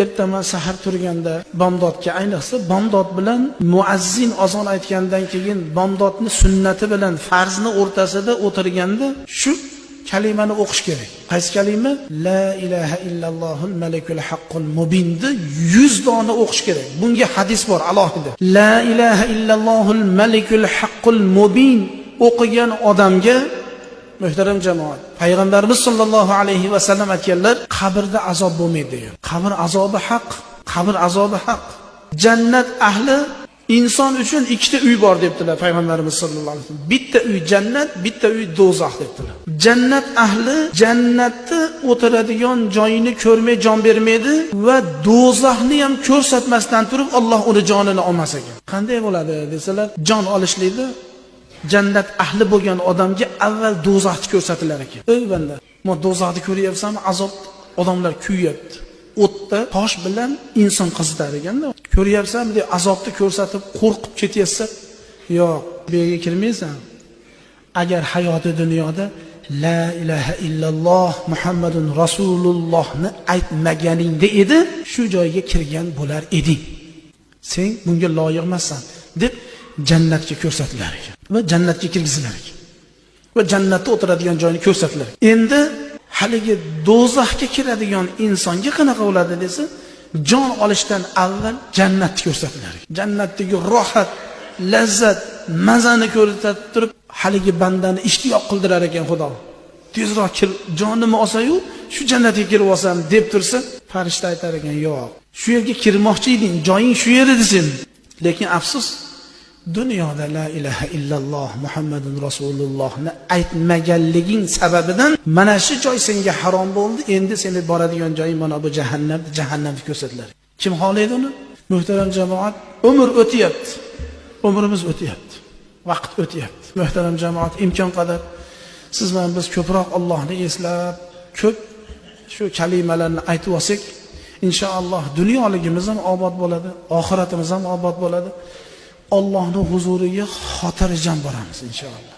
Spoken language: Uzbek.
ertaman sahar turganda bomdodga, ayniqsa bomdod bilan muazzin azon aytgandan keyin bomdodni sunnati bilan farzni o'rtasida o'tirganda shu kalimani o'qish kerak. Qaysi kalima? La ilaha illallohul malikul haqqul mubinni 100 dona o'qish kerak. Bunga hadis bor alohida. La ilaha illallohul malikul haqqul mubin o'qigan odamga, muhtaram jamoat, payg'ambarimiz sollallohu alayhi va sallam aytganlar, qabrda azob bo'lmaydi degan. Qabr azobi haq, qabr azobi haq. Jannat ahli inson uchun ikkita uy bor debdilar payg'ambarimiz sollallohu alayhi vasallam. Bitta uy jannat, bitta uy do'zax debdilar. Jannat ahli jannatda o'tiradigan joyini ko'rmay jon bermaydi va do'zaxni ham ko'rsatmasdan turib Alloh uni jonini olmas ekan. Qanday bo'ladi desalar, jon olishlikda jannat ahli bo'lgan odamga avval do'zaxni ko'rsatilar ekan. Ey banda, men do'zaxni ko'ryapsanmi? Azob odamlar kuyyapti. O'tda tosh bilan inson qizitar ekanda. Ko'ryapsanmi deb azobni ko'rsatib qo'rqib ketyapsan, yo'q, bu yerga kirmaysan. Agar hayoti dunyoda la ilaha illalloh Muhammadun rasulullohni aytmaganingda edi, shu joyga kirgan bo'lar eding. Sen bunga loyiq emassan deb jannatga ko'rsatilar ekan va jannatga kirgizilar ekan va jannatda o'tiradigan joyini ko'rsatilar. Endi haligi do'zaxga kiradigan insonga qanaqa bo'ladi desa, jon olishdan avval jannatni ko'rsatilar. Jannatdagi rohat, lazzat, mazani ko'rsatib turib, haligi bandani ishtiyoq qildirar ekan Xudo. Tezroq kir, jonimni olsa-yu, shu jannatga kirib olsam deb tursa, farishta aytar ekan, yo'q. Shu yerga kirmoqchi eding, joying shu yer edi sen. Lekin afsus, dunyoda la ilaha illalloh Muhammadun rasulullohni aytmaganliging sababidan mana shu joy senga harom bo'ldi. Endi seni boradigan joying mana bu jahannamni ko'rsatilar. Kim xohlaydi uni? Muhtaram jamoat, umr o'tyapti. Umrimiz o'tyapti. Vaqt o'tyapti. Muhtaram jamoat, imkon qadar siz bilan biz ko'proq Allohni eslab, ko'p shu kalimalarni aytib olsak, inshaalloh dunyoligimiz ham obod bo'ladi, oxiratimiz ham obod bo'ladi. Allohning huzuriga xotirjam boramiz inshaalloh.